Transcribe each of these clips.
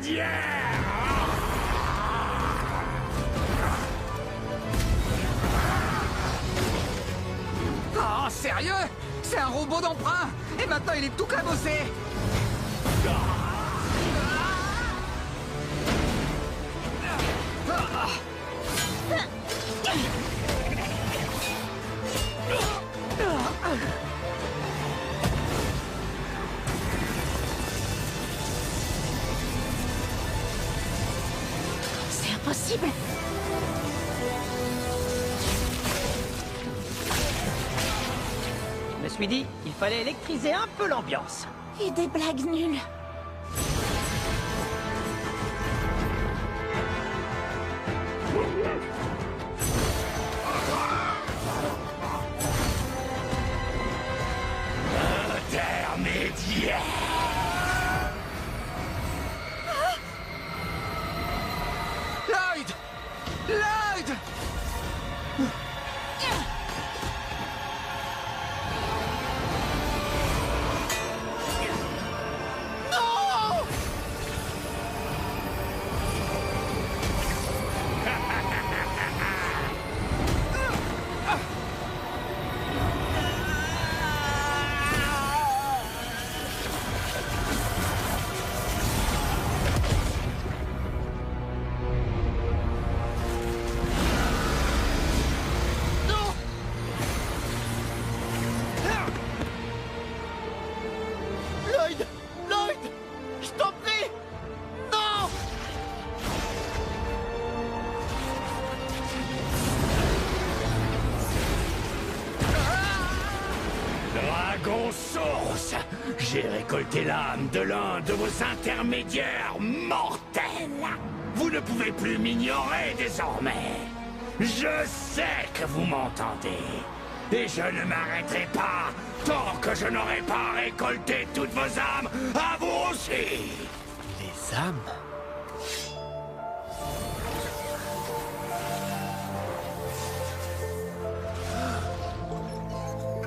intermédiaire. Oh, sérieux? C'est un robot d'emprunt. Et maintenant, il est tout cabossé. C'est impossible. Je me suis dit, il fallait électriser un peu l'ambiance. Et des blagues nulles. Intermédiaire. Lloyd! Lloyd! Lloyd! Lloyd! Je t'en prie! Non! Dragon Source, j'ai récolté l'âme de l'un de vos intermédiaires mortels. Vous ne pouvez plus m'ignorer désormais. Je sais que vous m'entendez. Et je ne m'arrêterai pas tant que je n'aurai pas récolté toutes vos âmes à vous aussi. Les âmes?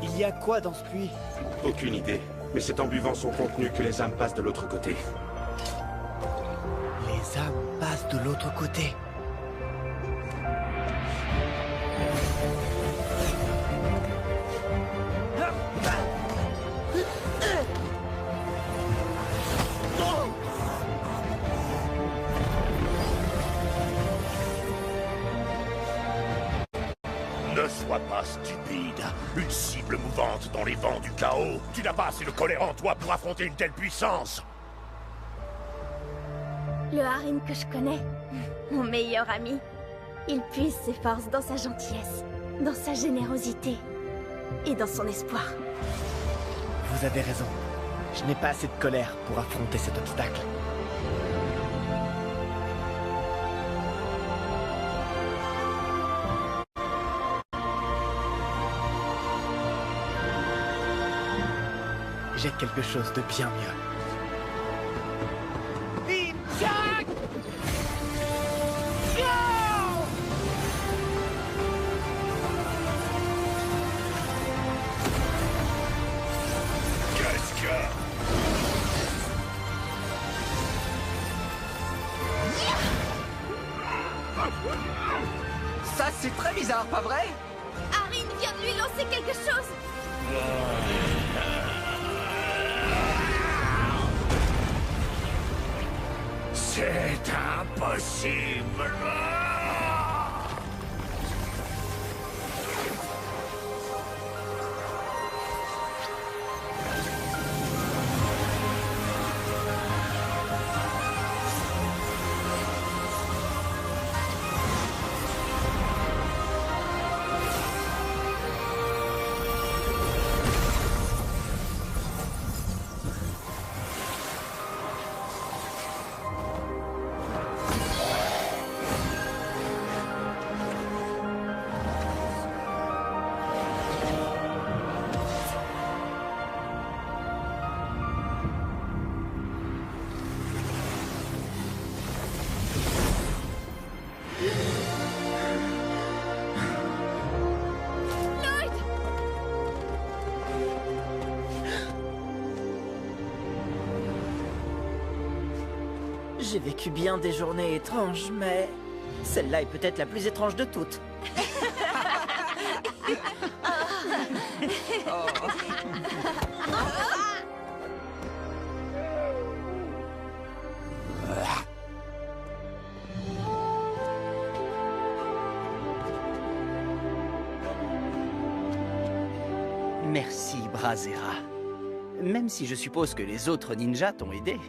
Il y a quoi dans ce puits? Aucune idée. Mais c'est en buvant son contenu que les âmes passent de l'autre côté. Les âmes passent de l'autre côté. Ne sois pas stupide. Une cible mouvante dans les vents du chaos. Tu n'as pas assez de colère en toi pour affronter une telle puissance. Le Harim que je connais, mon meilleur ami, il puise ses forces dans sa gentillesse, dans sa générosité et dans son espoir. Vous avez raison. Je n'ai pas assez de colère pour affronter cet obstacle. J'ai quelque chose de bien mieux. Qu'est-ce que... Ça, c'est très bizarre, pas vrai? Harim vient de lui lancer quelque chose. C'est impossible. J'ai vécu bien des journées étranges, mais celle-là est peut-être la plus étrange de toutes. Merci, Brazera. Même si je suppose que les autres ninjas t'ont aidé.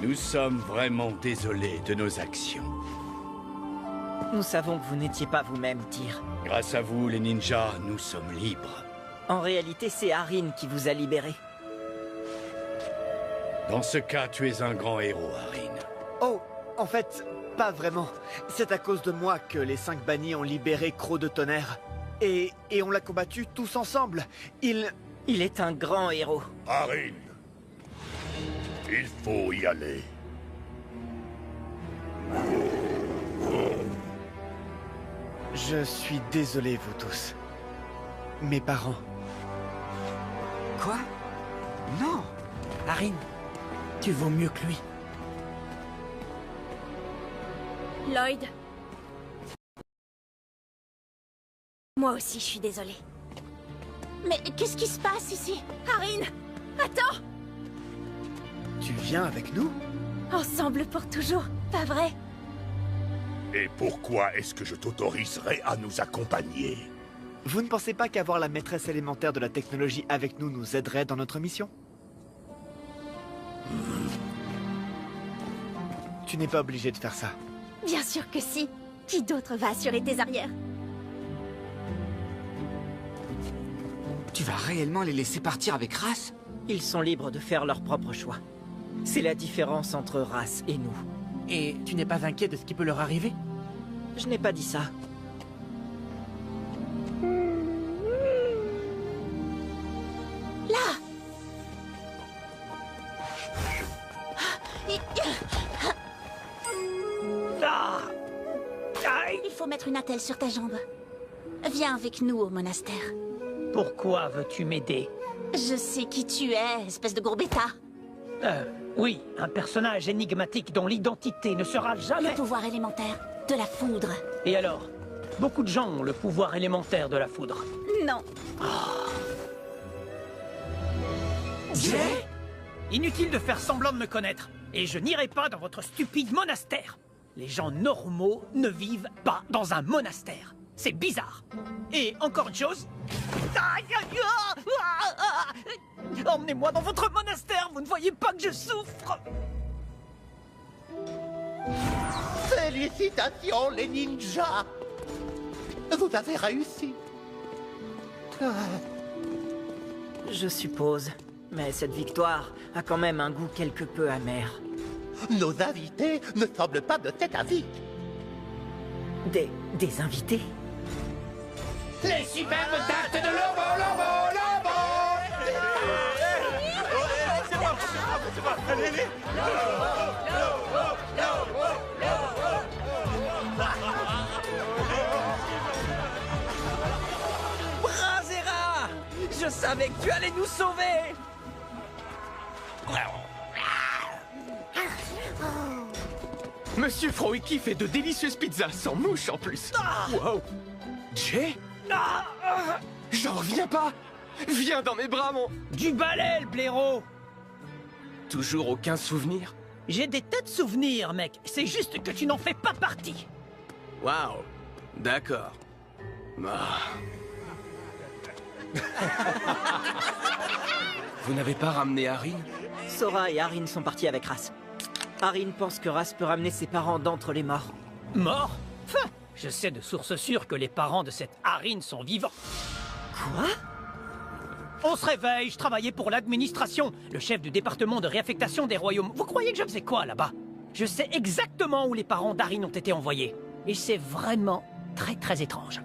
Nous sommes vraiment désolés de nos actions. Nous savons que vous n'étiez pas vous-même, Tyr. Grâce à vous, les ninjas, nous sommes libres. En réalité, c'est Harin qui vous a libéré. Dans ce cas, tu es un grand héros, Harin. Oh, en fait, pas vraiment. C'est à cause de moi que les 5 bannis ont libéré Croc de Tonnerre. Et on l'a combattu tous ensemble. Il est un grand héros. Harin, il faut y aller. Je suis désolé, vous tous. Mes parents. Quoi? Non. Harin, tu vaux mieux que lui. Lloyd. Moi aussi, je suis désolée. Mais qu'est-ce qui se passe ici? Harin, attends! Tu viens avec nous? Ensemble pour toujours, pas vrai? Et pourquoi est-ce que je t'autoriserais à nous accompagner? Vous ne pensez pas qu'avoir la maîtresse élémentaire de la technologie avec nous nous aiderait dans notre mission? Tu n'es pas obligé de faire ça. Bien sûr que si. Qui d'autre va assurer tes arrières? Tu vas réellement les laisser partir avec Ra's? Ils sont libres de faire leur propre choix. C'est la différence entre Ra's et nous. Et tu n'es pas inquiet de ce qui peut leur arriver? Je n'ai pas dit ça. Là! Il faut mettre une attelle sur ta jambe. Viens avec nous au monastère. Pourquoi veux-tu m'aider? Je sais qui tu es, espèce de gourbetta. Oui, un personnage énigmatique dont l'identité ne sera jamais... Le pouvoir élémentaire de la foudre. Et alors? Beaucoup de gens ont le pouvoir élémentaire de la foudre. Non. Jay? Inutile de faire semblant de me connaître. Et je n'irai pas dans votre stupide monastère. Les gens normaux ne vivent pas dans un monastère. C'est bizarre. Et encore une chose... Emmenez-moi dans votre monastère, vous ne voyez pas que je souffre? Félicitations, les ninjas! Vous avez réussi. Je suppose. Mais cette victoire a quand même un goût quelque peu amer. Nos invités ne semblent pas de cet avis. Des invités? Les superbes tartes de Lobo, Lobo, Lobo! Brazera! Je savais que tu allais nous sauver! Monsieur Froiki fait de délicieuses pizzas sans mouche en plus. Wow. Jay? J'en reviens pas. Viens dans mes bras, mon... Du balai, le blaireau! Toujours aucun souvenir? J'ai des tas de souvenirs, mec. C'est juste que tu n'en fais pas partie. Waouh. D'accord. Ah. Vous n'avez pas ramené Harin? Sora et Harin sont partis avec Ra's. Harin pense que Ra's peut ramener ses parents d'entre les morts. Morts? Enfin, je sais de source sûre que les parents de cette Harin sont vivants. Quoi? On se réveille, je travaillais pour l'administration, le chef du département de réaffectation des royaumes. Vous croyez que je faisais quoi là-bas? Je sais exactement où les parents d'Harin ont été envoyés. Et c'est vraiment très très étrange.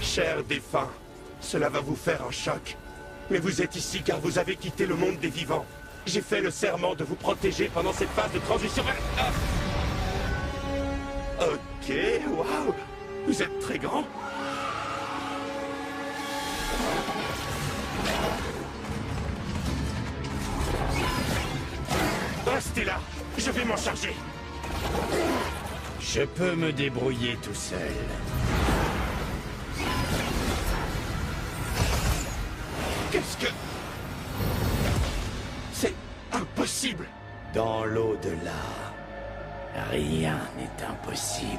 Chers défunts, cela va vous faire un choc. Mais vous êtes ici car vous avez quitté le monde des vivants. J'ai fait le serment de vous protéger pendant cette phase de transition. Ok. Ok, waouh. Vous êtes très grand. Restez là, je vais m'en charger. Je peux me débrouiller tout seul. Qu'est-ce que... C'est impossible. Dans l'au-delà, rien n'est impossible.